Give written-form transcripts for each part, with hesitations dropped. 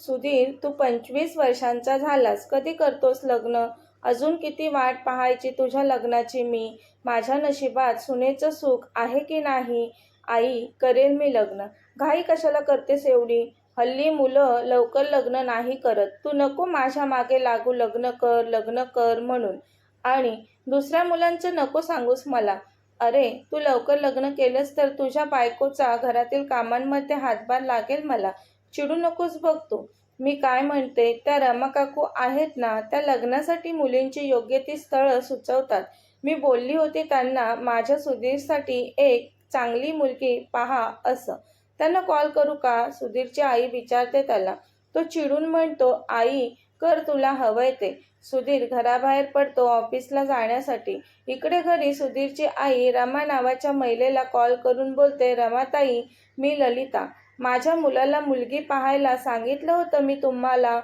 सुधीर, तू 25 वर्षांचा झालास, कधी करतोस लग्न? अजून किती वाट पाहायची तुझ्या लग्नाची मी? माझ्या नशिबात सुनेचं सुख आहे की नाही? आई, करेल मी लग्न. घाई कशाला करतेस एवढी? हल्ली मुलं लवकर लग्न नाही करत. तू नको माझ्या मागे लागू लग्न कर म्हणून. आणि दुसऱ्या मुलांचं नको सांगूस मला. अरे, तू लवकर लग्न केलंस तर तुझ्या बायकोचा घरातील कामांमध्ये हातभार लागेल मला. चिडू नकोस बघ तू. मी काय म्हणते, त्या रमा काकू आहेत ना, त्या लग्नासाठी मुलींची योग्य ती स्थळं सुचवतात. मी बोलली होती त्यांना माझ्या सुधीरसाठी एक चांगली मुलगी पहा असं. त्यांना कॉल करू का? सुधीरची आई विचारते त्याला. तो चिडून म्हणतो, आई, कर तुला हवंय ते. सुधीर घराबाहेर पडतो ऑफिसला जाण्यासाठी. इकडे घरी सुधीरची आई रमा नावाच्या महिलेला कॉल करून बोलते, रमाताई, मी ललिता. माझ्या मुलाला मुलगी पाहायला सांगितलं होतं मी तुम्हाला.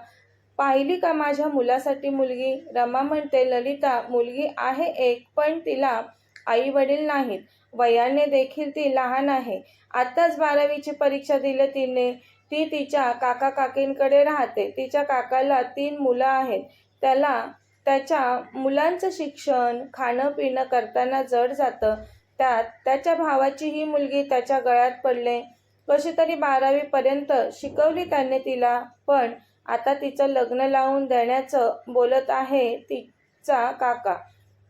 पाहिली का माझ्या मुलासाठी मुलगी? रमा म्हणते, ललिता, मुलगी आहे एक, पण तिला आई वडील नाहीत. वयाने देखील ती लहान आहे. आत्ताच 12वीची परीक्षा दिली तिने. ती तिच्या काका काकींकडे राहते. तिच्या काकाला 3 मुलं आहेत. त्याला त्याच्या मुलांचं शिक्षण, खाणं पिणं करताना जड जातं. त्यात त्याच्या भावाची ही मुलगी त्याच्या गळ्यात पडले. कशी तरी 12वी पर्यंत शिकवली त्याने तिला, पण आता तिचं लग्न लावून देण्याचं बोलत आहे तिचा काका.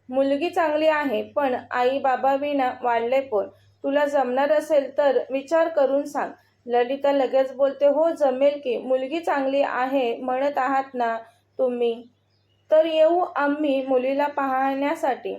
मुलगी चांगली आहे, पण आई बाबा विना वाढले पोर. तुला जमणार असेल तर विचार करून सांग. ललिता लगेच बोलते, हो जमेल की. मुलगी चांगली आहे म्हणत आहात ना तुम्ही, तर येऊ आम्ही मुलीला पाहण्यासाठी.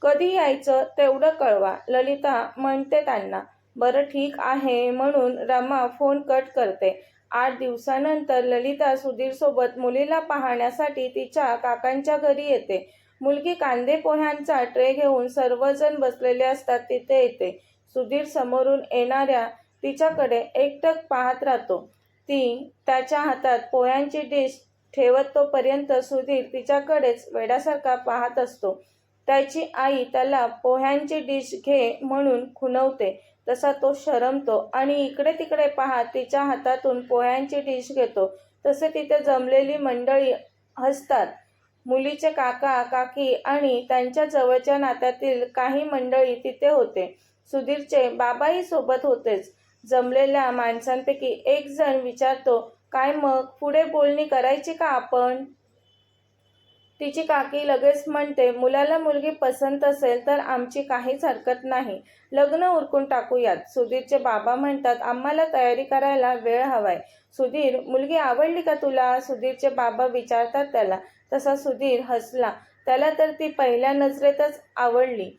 कधी यायचं तेवढं कळवा, ललिता म्हणते त्यांना. बरं ठीक आहे म्हणून रमा फोन कट करते. 8 दिवसानंतर ललिता सुधीरसोबत मुलीला पाहण्यासाठी तिच्या काकांच्या घरी येते. मुलगी कांदे पोह्यांचा ट्रे घेऊन सर्वजण बसलेले असतात तिथे येते. सुधीर समोरून येणाऱ्या तिच्याकडे एकटक पाहत राहतो. ती त्याच्या हातात पोह्यांची डिश ठेवत तोपर्यंत सुधीर तिच्याकडेच वेड्यासारखा पाहत असतो. त्याची आई त्याला पोह्यांची डिश घे म्हणून खुणवते तसा तो शरमतो आणि इकडे तिकडे पाहत तिच्या हातातून पोह्यांची डिश घेतो. तसे तिथे जमलेली मंडळी हसतात. मुलीचे काका काकी आणि त्यांच्या जवळच्या नात्यातील काही मंडळी तिथे होते. सुधीरचे बाबाही सोबत होतेच. जमलेल्या माणसांपैकी एक जण विचारतो, काय मग पुढे बोलणी करायची का आपण? तिची काकी लगेच म्हणते, मुलाला मुलगी पसंत असेल तर आमची काहीच हरकत नाही. लग्न उरकून टाकूयात. सुधीरचे बाबा म्हणतात, आम्हाला तयारी करायला वेळ हवाय. सुधीर, मुलगी आवडली का तुला? सुधीरचे बाबा विचारतात त्याला. तसा सुधीर हसला. त्याला तर ती पहिल्या नजरेतच आवडली.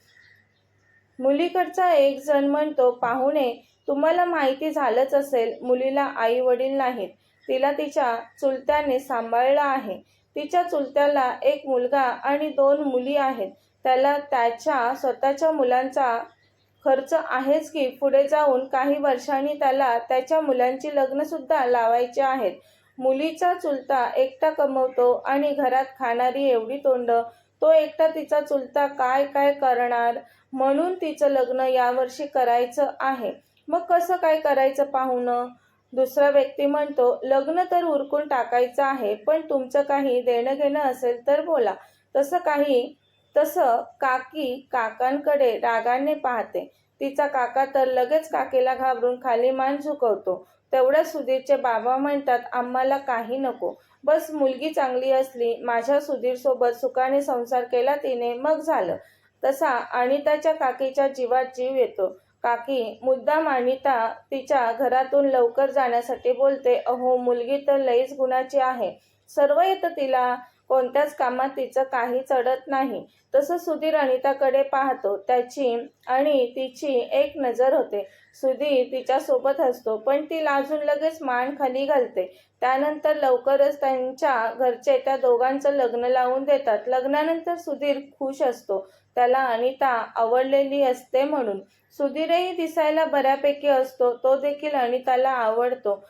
मुलीकडचा एक जण म्हणतो, पाहुणे, तुम्हाला माहिती झालंच असेल, मुलीला आई वडील नाहीत. तिला तिच्या चुलत्याने सांभाळलं आहे. तिच्या चुलत्याला एक मुलगा आणि 2 मुली आहेत. त्याला त्याच्या स्वतःच्या मुलांचा खर्च आहेच की पुढे जाऊन काही वर्षांनी त्याला त्याच्या मुलांची लग्नसुद्धा लावायची आहेत. मुलीचा चुलता एकटा कमवतो आणि घरात खाणारी एवढी तोंड. तो एकटा तिचा चुलता काय काय करणार? म्हणून तिचं लग्न यावर्षी करायचं आहे. मग कसं काय करायचं पाहुणं? दुसरा व्यक्ती म्हणतो, लग्न तर उरकून टाकायचं आहे, पण तुमचं काही देणं घेणं असेल तर बोला. तसं काकी काकांकडे रागाने पाहते. तिचा काका तर लगेच काकीला घाबरून खाली मान झुकवतो. तेवढ्यात सुधीरचे बाबा म्हणतात, आम्हाला काही नको. बस मुलगी चांगली असली, माझ्या सुधीरसोबत सुखाने संसार केला तिने, मग झालं. तसा अनिताच्या काकीच्या जीवात जीव येतो. काकी मुद्दाम अनिता तिच्या घरातून लवकर जाण्यासाठी बोलते, अहो, मुलगी तर लईच गुणाची आहे. सर्व येतं तिला. कोणत्याच कामात तिचं काही चढत नाही. तसं सुधीर अनिताकडे पाहतो. त्याची आणि तिची एक नजर होते. सुधीर तिच्यासोबत हसतो, पण ती लाजून लगेच मान खाली घालते. त्यानंतर लवकरच त्यांच्या घरचे त्या दोघांचं लग्न लावून देतात. लग्नानंतर सुधीर खुश असतो. त्याला अनिता आवडलेली असते म्हणून. सुधीरही दिसायला बऱ्यापैकी असतो. तो देखील अनिताला आवडतो.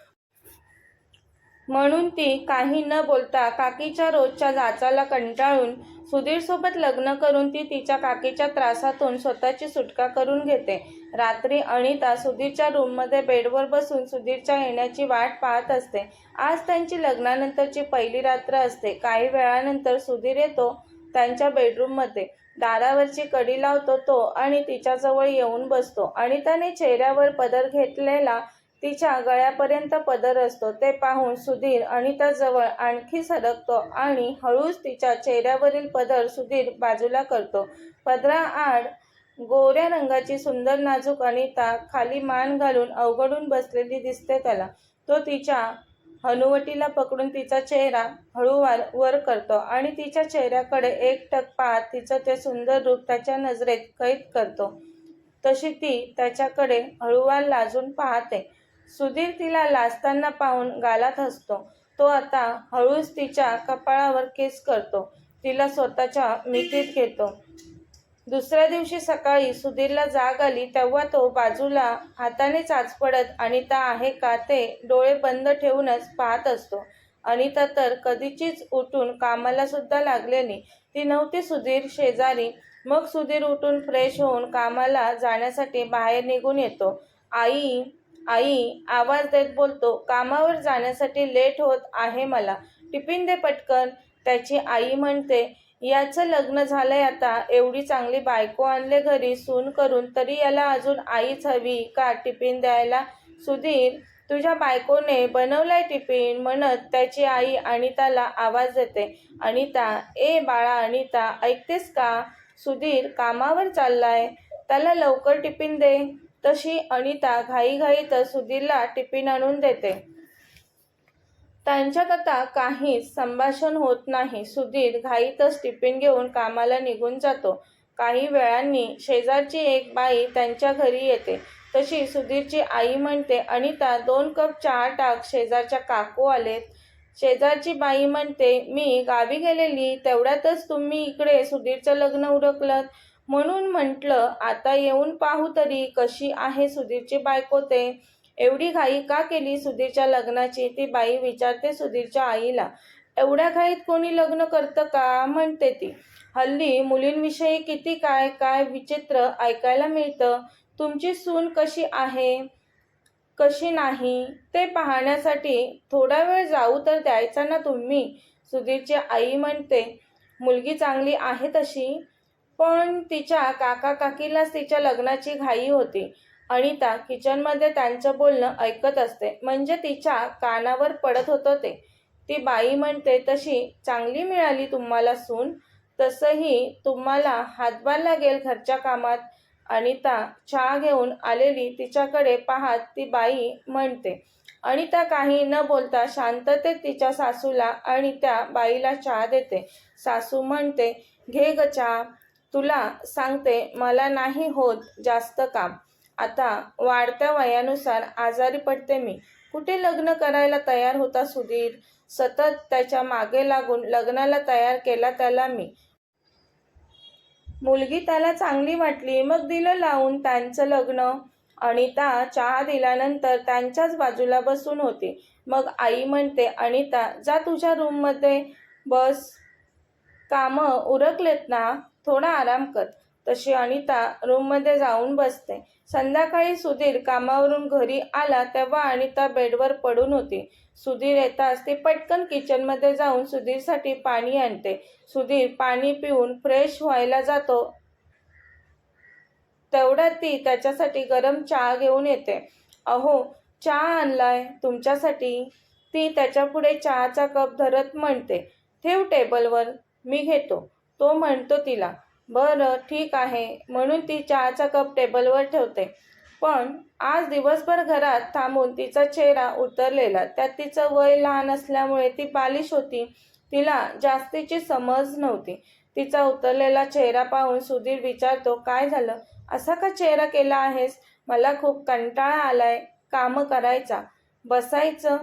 म्हणून ती काही न बोलता काकीच्या रोजच्या जाचाला कंटाळून सुधीरसोबत लग्न करून ती तिच्या काकीच्या त्रासातून स्वतःची सुटका करून घेते. रात्री अनिता सुधीरच्या रूममध्ये बेडवर बसून सुधीरच्या येण्याची वाट पाहत असते. आज त्यांची लग्नानंतरची पहिली रात्र असते. काही वेळानंतर सुधीर येतो त्यांच्या बेडरूममध्ये. दारावरची कडी लावतो तो आणि तिच्याजवळ येऊन बसतो. अनिताने चेहऱ्यावर पदर घेतलेला तिच्या गळ्यापर्यंत पदर असतो ते पाहून सुधीर अनिताजवळ आणखी सरकतो आणि हळूच तिच्या चेहऱ्यावरील पदर सुधीर बाजूला करतो. पदराआड गोऱ्या रंगाची सुंदर नाजूक अनिता खाली मान घालून अवघडून बसलेली दिसते त्याला. तो तिच्या हनुवटीला पकडून तिचा चेहरा हळूवार वर करतो आणि तिच्या चेहऱ्याकडे एकटक पाहत तिचं ते सुंदर रूप त्याच्या नजरेत कैद करतो. तशी ती त्याच्याकडे हळूवार लाजून पाहते. सुधीर तिला लाजताना पाहून गालात हसतो. तो आता हळूच तिच्या कपाळावर किस करतो. तिला स्वतःच्या मिठीत घेतो. दुसऱ्या दिवशी सकाळी सुधीरला जाग आली तेव्हा तो बाजूला हाताने चाचपडत अनिता आहे का ते डोळे बंद ठेवूनच पाहत असतो. अनिता तर कधीचीच उठून कामाला सुद्धा लागलेली. ती नव्हती सुधीर शेजारी. मग सुधीर उठून फ्रेश होऊन कामाला जाण्यासाठी बाहेर निघून येतो. आई आई आवाज देत बोलतो. कामावर जाण्यासाठी लेट होत आहे मला. टिफिन दे पटकन. त्याची आई म्हणते. याचं लग्न झालंय आता. एवढी चांगली बायको आणले घरी सून करून तरी याला अजून आईच हवी का टिफिन द्यायला. सुधीर तुझ्या बायकोने बनवलाय टिफिन म्हणत त्याची आई अनिताला आवाज देते. अनिता ए बाळा अनिता ऐकतेस का? सुधीर कामावर चाललाय. त्याला लवकर टिफिन दे. तशी अनिता घाईघाईत सुधीरला टिफिन आणून देते. त्यांच्यात आता काहीच संभाषण होत नाही. सुधीर घाईतच टिफिन घेऊन कामाला निघून जातो. काही वेळांनी शेजारची एक बाई त्यांच्या घरी येते. तशी सुधीरची आई म्हणते. अनिता 2 कप चहा टाक. शेजारच्या काकू आलेत. शेजारची बाई म्हणते. मी गावी गेलेली तेवढ्यातच तुम्ही इकडे सुधीरचं लग्न उरकलं म्हणून म्हटलं आता येऊन पाहू तरी कशी आहे सुधीरची बायको ते. एवढी घाई का केली सुधीरच्या लग्नाची? ती बाई विचारते सुधीरच्या आईला. एवढ्या घाईत कोणी लग्न करतं का? म्हणते ती. हल्ली मुलींविषयी किती काय काय विचित्र ऐकायला मिळतं. तुमची सून कशी आहे कशी नाही ते पाहण्यासाठी थोडा वेळ जाऊ तर द्यायचा ना तुम्ही. सुधीरची आई म्हणते. मुलगी चांगली आहे तशी पण तिच्या काका काकीलाच तिच्या लग्नाची घाई होती. अनिता किचनमध्ये त्यांचं बोलणं ऐकत असते. म्हणजे तिच्या कानावर पडत होतं ते. ती बाई म्हणते. तशी चांगली मिळाली तुम्हाला सून. तसंही तुम्हाला हातभार लागेल घरच्या कामात. अनिता चहा घेऊन आलेली तिच्याकडे पाहत ती बाई म्हणते. अनिता काही न बोलता शांततेत तिच्या सासूला आणि त्या बाईला चहा देते. सासू म्हणते. घे ग चहा. तुला सांगते मला नाही होत जास्त काम. आता वाढत्या वयानुसार आजारी पडते मी. कुठे लग्न करायला तयार होता सुधीर. सतत त्याच्या मागे लागून लग्नाला तयार केला त्याला मी. मुलगी त्याला चांगली वाटली मग दिलं लावून त्यांचं लग्न. अनिता चहा दिल्यानंतर त्यांच्याच बाजूला बसून होती. मग आई म्हणते. अनिता जा तुझ्या रूममध्ये बस. कामं उरकलेत ना? थोडा आराम कर. तशी अनिता रूममध्ये जाऊन बसते. संध्याकाळी सुधीर कामावरून घरी आला तेव्हा अनिता बेडवर पडून होती. सुधीर येताच ती पटकन किचनमध्ये जाऊन सुधीरसाठी पाणी आणते. सुधीर पाणी पिऊन फ्रेश व्हायला जातो तेवढ्यात ती त्याच्यासाठी गरम चहा घेऊन येते. अहो चहा आणलाय तुमच्यासाठी. ती त्याच्यापुढे चहाचा कप धरत म्हणते. ठेव टेबलवर मी घेतो. तो म्हणतो तिला. बरं ठीक आहे म्हणून ती चहाचा कप टेबलवर ठेवते. पण आज दिवसभर घरात थांबून तिचा चेहरा उतरलेला. त्यात तिचं वय लहान असल्यामुळे ती बालिश होती. तिला जास्तीची समज नव्हती. तिचा उतरलेला चेहरा पाहून सुधीर विचारतो. काय झालं? असा का चेहरा केला आहेस? मला खूप कंटाळा आलाय कामं करायचा. बसायचं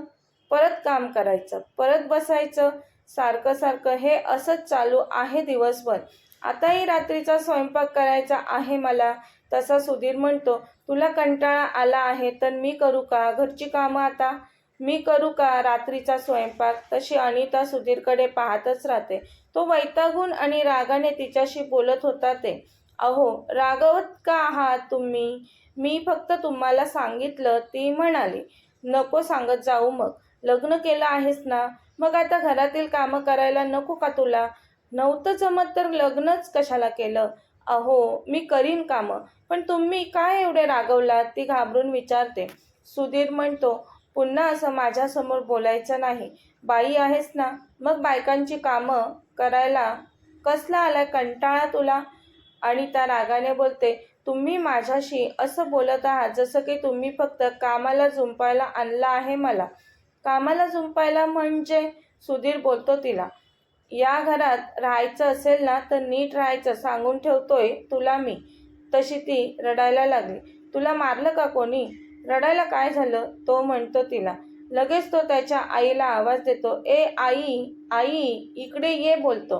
परत काम करायचं परत बसायचं. सारखं सारखं हे असंच चालू आहे दिवसभर. आताही रात्रीचा स्वयंपाक करायचा आहे मला. तसा सुधीर म्हणतो. तुला कंटाळा आला आहे तर मी करू का घरची कामं आता? मी करू का रात्रीचा स्वयंपाक? तशी अनिता सुधीरकडे पाहतच राहते. तो वैतागून आणि रागाने तिच्याशी बोलत होता ते. अहो, रागवत का आहात तुम्ही? मी फक्त तुम्हाला सांगितलं, ती म्हणाली. नको सांगत जाऊ मग. लग्न केलं आहेस ना, मग आता घरातील कामं करायला नको का तुला? नव्हतं जमत तर लग्नच कशाला केलं? अहो, मी करीन कामं, पण तुम्ही काय एवढे रागवलात? ती घाबरून विचारते. सुधीर म्हणतो, पुन्हा असं माझ्यासमोर बोलायचं नाही. बाई आहेस ना, मग बायकांची कामं करायला कसला आलाय कंटाळा तुला? आणि त्या रागाने बोलते, तुम्ही माझ्याशी असं बोलत आहात जसं की तुम्ही फक्त कामाला जुंपायला आणलं आहे मला. कामाला जुंपायला म्हणजे? सुधीर बोलतो तिला. या घरात राहायचं असेल ना तर नीट राहायचं सांगून ठेवतोय तुला मी. तशी ती रडायला लागली. तुला मारलं का कोणी? रडायला काय झालं? तो म्हणतो तिला. लगेच तो त्याच्या आईला आवाज देतो. ए आई, आई, इकडे ये बोलतो.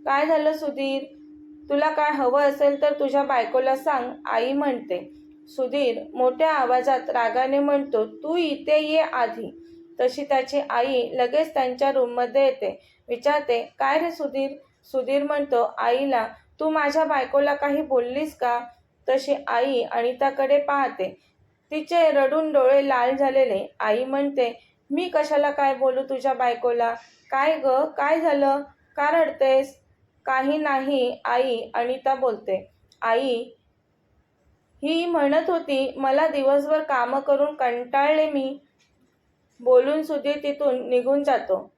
काय झालं सुधीर? तुला काय हवं असेल तर तुझ्या बायकोला सांग, आई म्हणते. सुधीर मोठ्या आवाजात रागाने म्हणतो, तू इथे ये आधी. तशी त्याची आई लगेच त्यांच्या रूममध्ये येते. विचारते, काय रे सुधीर? सुधीर म्हणतो आईला, तू माझ्या बायकोला काही बोललीस का? तशी आई अनिताकडे पाहते. तिचे रडून डोळे लाल झालेले. आई म्हणते, मी कशाला काय बोलू तुझ्या बायकोला? काय ग, काय झालं? का रडतेस? काही नाही आई, अनिता बोलते. आई ही म्हणत होती, मला दिवसभर कामं करून कंटाळले मी. बोलून सुधीर तिथून निघून जातो.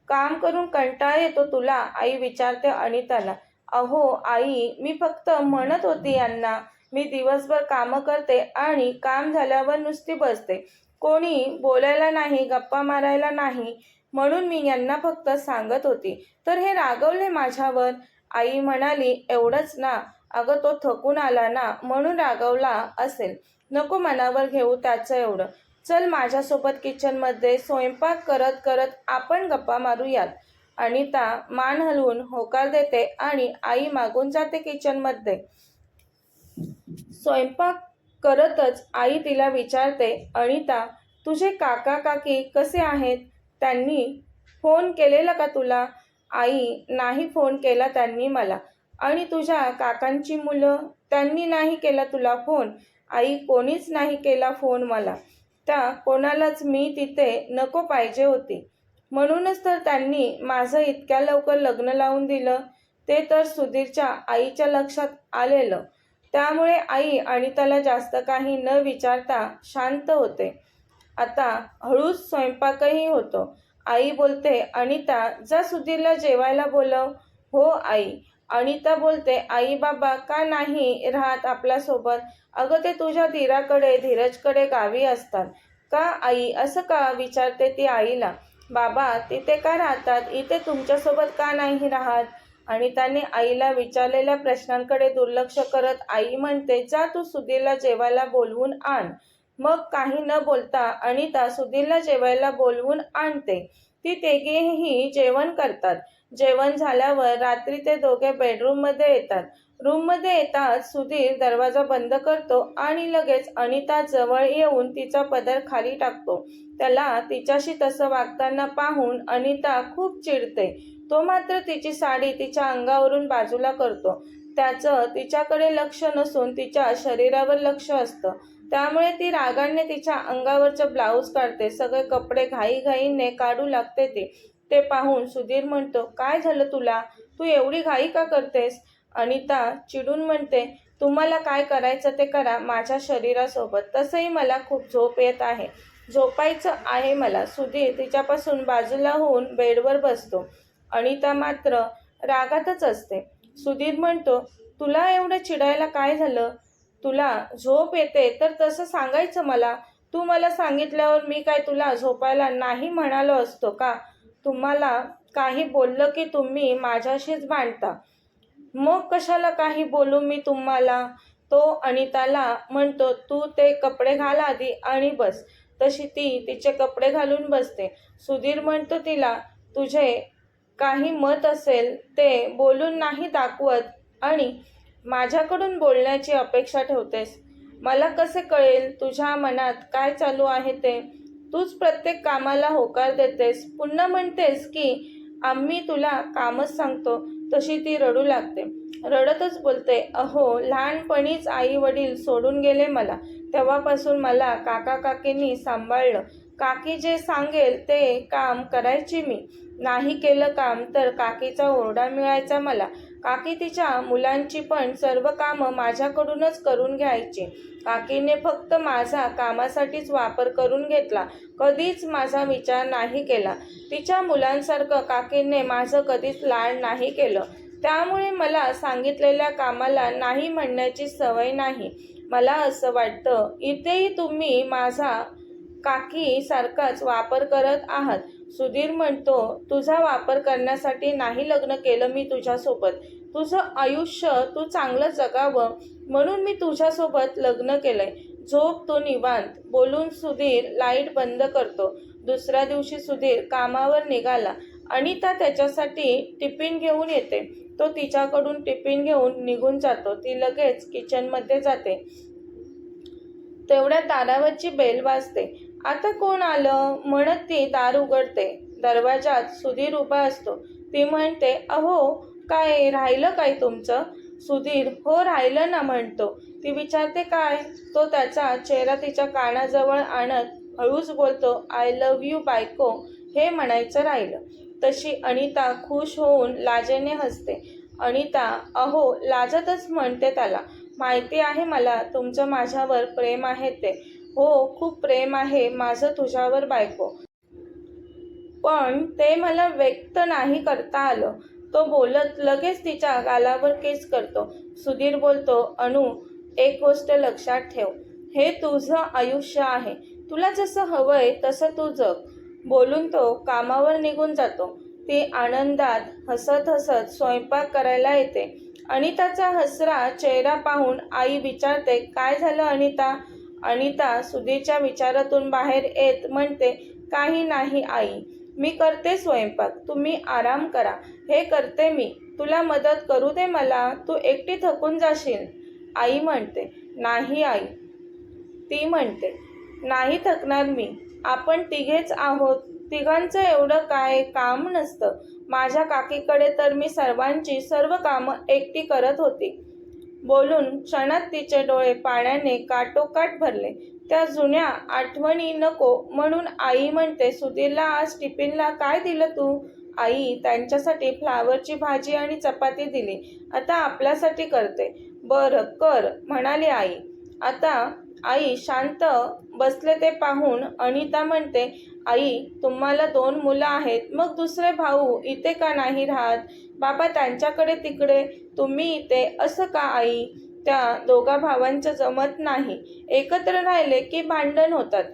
काम करून कंटाळा येतो तुला? आई विचारते अनिताला. अहो आई, मी फक्त म्हणत होती यांना, मी दिवसभर कामं करते आणि काम झाल्यावर नुसती बसते. कोणी बोलायला नाही, गप्पा मारायला नाही, म्हणून मी यांना फक्त सांगत होती. तर हे रागवले माझ्यावर. आई म्हणाली, एवढंच ना? अगं तो थकून आला ना, म्हणून रागवला असेल. नको मनावर घेऊ त्याचं एवढं. चल माझ्यासोबत किचनमध्ये स्वयंपाक करत करत आपण गप्पा मारूयात. अनिता मान हलवून होकार देते आणि आई मागून जाते किचनमध्ये. स्वयंपाक करतच आई तिला विचारते, अनिता, तुझे काका काकी कसे आहेत? त्यांनी फोन केलेला का तुला? आई, नाही फोन केला त्यांनी मला. आणि तुझ्या काकांची मुलं, त्यांनी नाही केला तुला फोन? आई, कोणीच नाही केला फोन मला. त्या कोणालाच मी तिथे नको पाहिजे होती. म्हणूनच तर त्यांनी माझं इतक्या लवकर लग्न लावून दिलं. ते तर सुधीरच्या आईच्या लक्षात आलेलं. त्यामुळे आई अनिताला जास्त काही न विचारता शांत होते. आता हळूच स्वयंपाकही होतो. आई बोलते, अनिता, जा सुधीरला जेवायला बोलव. हो आई. अनिता बोलते, आई बाबा का नाही राहत आपल्यासोबत? अगं ते तुझ्या धीराकडे, धीरजकडे गावी असतात. का आई, असं का? विचारते ती आईला. बाबा तिथे का राहतात, इथे तुमच्यासोबत का नाही राहत? अनिताने आईला विचारलेल्या प्रश्नांकडे दुर्लक्ष करत आई म्हणते, जा तू सुधीरला जेवायला बोलवून आण. मग काही न बोलता अनिता सुधीरला जेवायला बोलवून आणते. ती तिघेही जेवण करतात. जेवण झाल्यावर रात्री ते दोघे बेडरूममध्ये येतात. रूममध्ये येताच सुधीर दरवाजा बंद करतो आणि लगेच अनिता जवळ येऊन तिचा पदर खाली टाकतो. त्याला तिच्याशी तसं वागताना पाहून अनिता खूप चिडते. तो मात्र तिची साडी तिच्या अंगावरून बाजूला करतो. त्याचं तिच्याकडे लक्ष नसून तिच्या शरीरावर लक्ष असतं. त्यामुळे ती रागाने तिच्या अंगावरचं ब्लाऊज काढते. सगळे कपडे घाईघाईने काढू लागते ती. ते पाहून सुधीर म्हणतो, काय झालं तुला? तू एवढी घाई का करतेस? अनिता चिडून म्हणते, तुम्हाला काय करायचं ते करा माझ्या शरीरासोबत. तसंही मला खूप झोप येत आहे. झोपायचं आहे मला. सुधीर तिच्यापासून बाजूला होऊन बेडवर बसतो. अनिता मात्र रागातच असते. सुधीर म्हणतो, तुला एवढं चिडायला काय झालं? तुला झोप येते तर तसं सांगायचं मला. तू मला सांगितल्यावर मी काय तुला झोपायला नाही म्हणालो असतो का? तुम्हाला काही बोललं की तुम्ही माझ्याशीच भांडता. मग कशाला काही बोलू मी तुम्हाला? तो अनिताला म्हणतो, तू ते कपडे घाल आधी आणि बस. तशी ती तिचे कपडे घालून बसते. सुधीर म्हणतो तिला, तुझे काही मत असेल ते बोलून नाही दाखवत आणि माझ्याकडून बोलण्याची अपेक्षा ठेवतेस. मला कसे कळेल तुझ्या मनात काय चालू आहे ते? तूच प्रत्येक कामाला होकार देतेस, पुन्हा म्हणतेस की आम्ही तुला कामच सांगतो. तशी ती रडू लागते. रडतच बोलते, अहो, लहानपणीच आई वडील सोडून गेले मला. तेव्हापासून मला काका काकींनी सांभाळलं. काकी जे सांगेल ते काम करायची मी. नाही केलं काम तर काकीचा ओरडा मिळायचा मला. काकी तिच्या मुलांची पण सर्व कामं माझ्याकडूनच करून घ्यायची. काकीने फक्त माझा कामासाठीच वापर करून घेतला, कधीच माझा विचार नाही केला. तिच्या मुलांसारखं काकीने माझं कधीच लाड नाही केलं. त्यामुळे मला सांगितलेल्या कामाला नाही म्हणण्याची सवय नाही. मला असं वाटतं इथेही तुम्ही माझा काकी सारखाच वापर करत आहात. सुधीर म्हणतो, तुझा वापर करण्यासाठी नाही लग्न केलं मी तुझ्यासोबत. तुझं आयुष्य तू चांगलं जगावं म्हणून मी तुझ्यासोबत लग्न केलंय. झोप तू निवांत. बोलून सुधीर लाईट बंद करतो. दुसऱ्या दिवशी सुधीर कामावर निघाला. अनिता त्याच्यासाठी टिफिन घेऊन येते. तो तिच्याकडून टिफिन घेऊन निघून जातो. ती लगेच किचनमध्ये जाते. तेवढ्या दारावरची बेल वाजते. आता कोण आलं म्हणत ती दार उघडते. दरवाजात सुधीर उभा असतो. ती म्हणते, अहो, काय राहिलं काय तुमचं? सुधीर हो राहिलं ना म्हणतो. ती विचारते काय? तो त्याचा चेहरा तिच्या कानाजवळ आणत हळूच बोलतो, आय लव्ह यू बायको, हे म्हणायचं राहिलं. तशी अनिता खुश होऊन लाजेने हसते. अनिता अहो लाजतच म्हणते त्याला, माहिती आहे मला तुमचं माझ्यावर प्रेम आहे ते. हो खूप प्रेम आहे माझं तुझ्यावर बायको, पण ते मला व्यक्त नाही करता आलं. तो बोलत लगेच तिच्या गालावर किस करतो. सुधीर बोलतो, अनु, एक गोष्ट लक्षात ठेव, हे तुझं आयुष्य आहे. तुला जसं हवंय तसं तू जग. बोलून तो कामावर निघून जातो. ती आनंदात हसत हसत स्वयंपाक करायला येते. अनिताचा हसरा चेहरा पाहून आई विचारते, काय झालं अनिता? अनिता सुधीरच्या विचारातून बाहेर येत म्हणते, काही नाही आई, मी करते स्वयंपाक, तुम्ही आराम करा. हे करते मी, तुला मदत करू दे मला, तू एकटी थकून जाशील. आई म्हणते, नाही आई. ती म्हणते, नाही थकणार मी, आपण तिघेच आहोत, तिघांचं एवढं काय काम नसतं. माझ्या काकीकडे तर मी सर्वांची सर्व कामं एकटी करत होती. बोलून क्षणात तिचे डोळे पाण्याने काठोकाठ भरले. त्या जुन्या आठवणी नको म्हणून आई म्हणते, सुधीरला आज टिफिनला काय दिलं तू? आई त्यांच्यासाठी फ्लावरची भाजी आणि चपाती दिली. आता आपल्यासाठी करते. बरं कर म्हणाली आई. आता आई शांत बसले ते पाहून अनिता म्हणते, आई तुम्हाला 2 मुलं आहेत, मग दुसरे भाऊ इथे का नाही राहत? बाबा त्यांच्याकडे तिकडे, तुम्ही इथे, असं का आई? त्या दोघा भावांचं जमत नाही. एकत्र राहिले की भांडण होतात.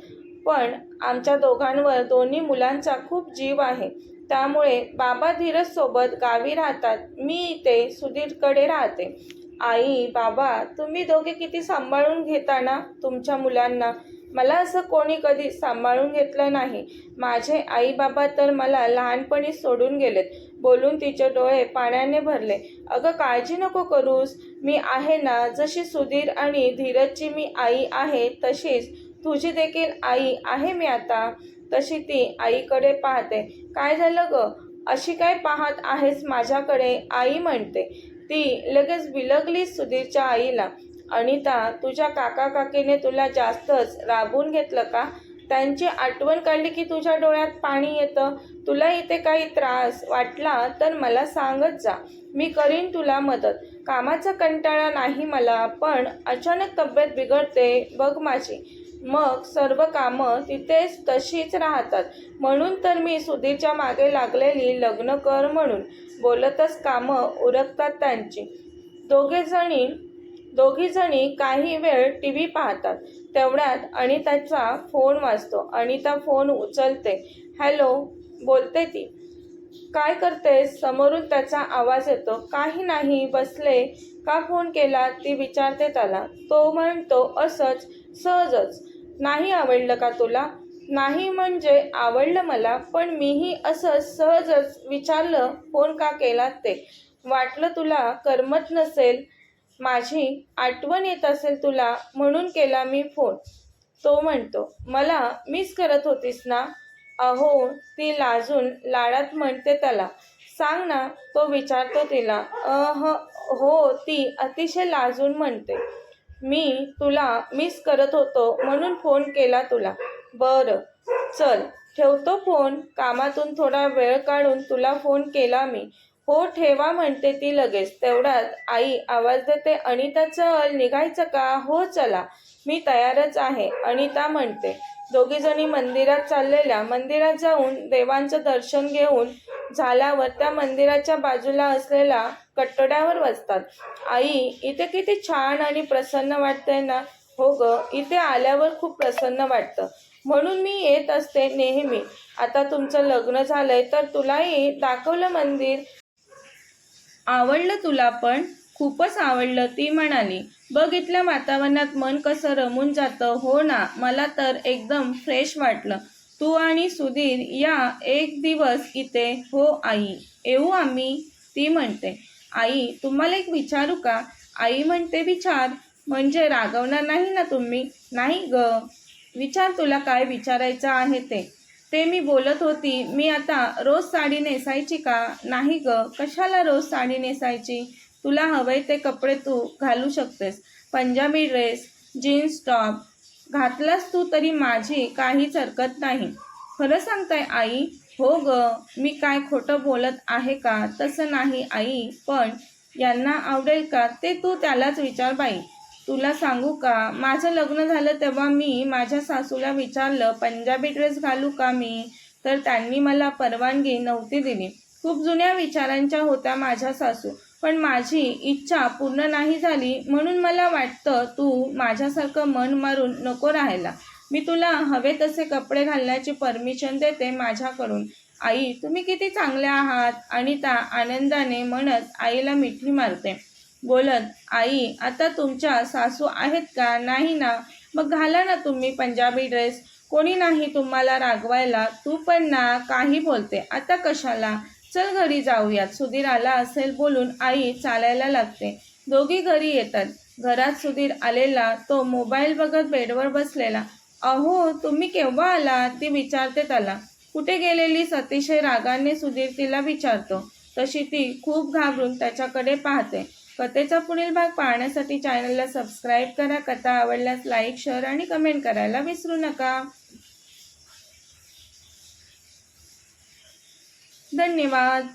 पण आमच्या दोघांवर दोन्ही मुलांचा खूप जीव आहे. त्यामुळे बाबा धीरज सोबत गावी राहतात, मी इथे सुधीरकडे राहते. आई बाबा तुम्ही दोघे किती सांभाळून घेता ना तुमच्या मुलांना. मला असं कोणी कधी सांभाळून घेतलं नाही. माझे आई बाबा तर मला लहानपणी सोडून गेलेत. बोलून तिचे डोळे पाण्याने भरले. अगं काळजी नको करूस, मी आहे ना. जशी सुधीर आणि धीरजची मी आई आहे तशीच तुझी देखील आई आहे मी आता. तशी ती आईकडे पाहते. काय झालं ग, अशी काय पाहत आहेस माझ्याकडे? आई म्हणते. ती लगेच बिलगली सुधीरच्या आईला. अनिता तुझ्या काका काकीने तुला जास्तच राबवून घेतलं का? त्यांची आठवण काढली की तुझ्या डोळ्यात पाणी येतं. तुला इथे काही त्रास वाटला तर मला सांगत जा, मी करीन तुला मदत. कामाचा कंटाळा नाही मला, पण अचानक तब्येत बिघडते बघ माझी, मग सर्व कामं तिथेच तशीच राहतात. म्हणून तर मी सुधीरच्या मागे लागलेली, लग्न कर म्हणून. बोलतच कामं उरकतात त्यांची. दोघी जणी काही वेळ टीव्ही पाहतात. तेवढ्यात अनिताचा फोन वाजतो. अनिता फोन उचलते. हॅलो बोलते ती. काय करतेस? समोरून त्याचा आवाज येतो. काही नाही, बसले. का फोन केला? ती विचारते त्याला. तो म्हणतो, असंच, सहजच. नाही आवडलं का तुला? नाही म्हणजे आवडलं मला, पण मीही असं सहजच विचारलं फोन का केलात ते. वाटलं तुला करमत नसेल, माझी आठवण येत असेल तुला, म्हणून केला मी फोन. तो म्हणतो, मला मिस करत होतीस ना? अहो, ती लाजून लाडात म्हणते त्याला. सांग ना, तो विचारतो तिला. हो, ती अतिशय लाजून म्हणते. मी तुला मिस करत होतो म्हणून फोन केला तुला. बरं, चल ठेवतो फोन. कामातून थोडा वेळ काढून तुला फोन केला मी. हो ठेवा म्हणते ती लगेच. तेवढ्यात आई आवाज देते, अनिता चल, निघायचं का? हो चला, मी तयारच आहे, अनिता म्हणते. दोघीजणी मंदिरात चाललेल्या. मंदिरात जाऊन देवांचं दर्शन घेऊन झाल्यावर त्या मंदिराच्या बाजूला असलेल्या कट्ट्यावर बसतात. आई, इथे किती छान आणि प्रसन्न वाटतंय ना? हो ग, इथे आल्यावर खूप प्रसन्न वाटतं, म्हणून मी येत असते नेहमी. आता तुमचं लग्न झालंय तर तुलाही दाखवलं मंदिर. आवडलं तुला पण? खूपच आवडलं, ती म्हणाली. बघ इथल्या वातावरणात मन कसं रमून जातं. हो ना, मला तर एकदम फ्रेश वाटलं. तू आणि सुधीर या एक दिवस इथे. हो आई, येऊ आम्ही, ती म्हणते. आई, तुम्हाला एक विचारू का? आई म्हणते, विचार. म्हणजे रागवणार नाही ना तुम्ही? नाही ग, विचार, तुला काय विचारायचं आहे ते. ते मी बोलत होती, मी आता रोज साडी नेसायची का? नाही ग, कशाला रोज साडी नेसायची? तुला हवंय ते कपडे तू घालू शकतेस. पंजाबी ड्रेस, जीन्स टॉप घातलास तू तरी माझी काहीच हरकत नाही. खरं सांगताय आई? हो ग, मी काय खोटं बोलत आहे का? तसं नाही आई, पण यांना आवडेल का ते तू त्यालाच विचार बाई. तुला सांगू का, माझं लग्न झालं तेव्हा मी माझ्या सासूला विचारलं पंजाबी ड्रेस घालू का मी, तर त्यांनी मला परवानगी नव्हती दिली. खूप जुन्या विचारांच्या होत्या माझ्या सासू, पण माझी इच्छा पूर्ण नाही झाली, म्हणून मला वाटतं तू माझ्यासारखं मन मारून नको राहायला. मी तुला हवे तसे कपडे घालण्याची परमिशन देते माझ्याकडून. आई, तुम्ही किती चांगल्या आहात, अनिता आनंदाने म्हणत आईला मिठी मारते. बोलत, आई, आता तुमच्या सासू आहेत का? नाही ना? मग घाला ना तुम्ही पंजाबी ड्रेस, कोणी नाही तुम्हाला रागवायला. तू पण ना काही बोलते, आता कशाला? चल घरी जाऊयात, सुधीर आला असेल बोलून आई चालायला लागते. दोघी घरी येतात. घरात सुधीर आलेला, तो मोबाईल बघत बेडवर बसलेला. अहो, तुम्ही केव्हा आला, ती विचारते त्याला. कुठे गेलेलीस, अतिशय रागाने सुधीर तिला विचारतो. तशी ती खूप घाबरून त्याच्याकडे पाहते. कथेचा पुढील भाग पाहण्यासाठी चॅनलला सबस्क्राईब करा. कथा आवडल्यास लाईक, शेअर आणि कमेंट करायला विसरू नका. धन्यवाद.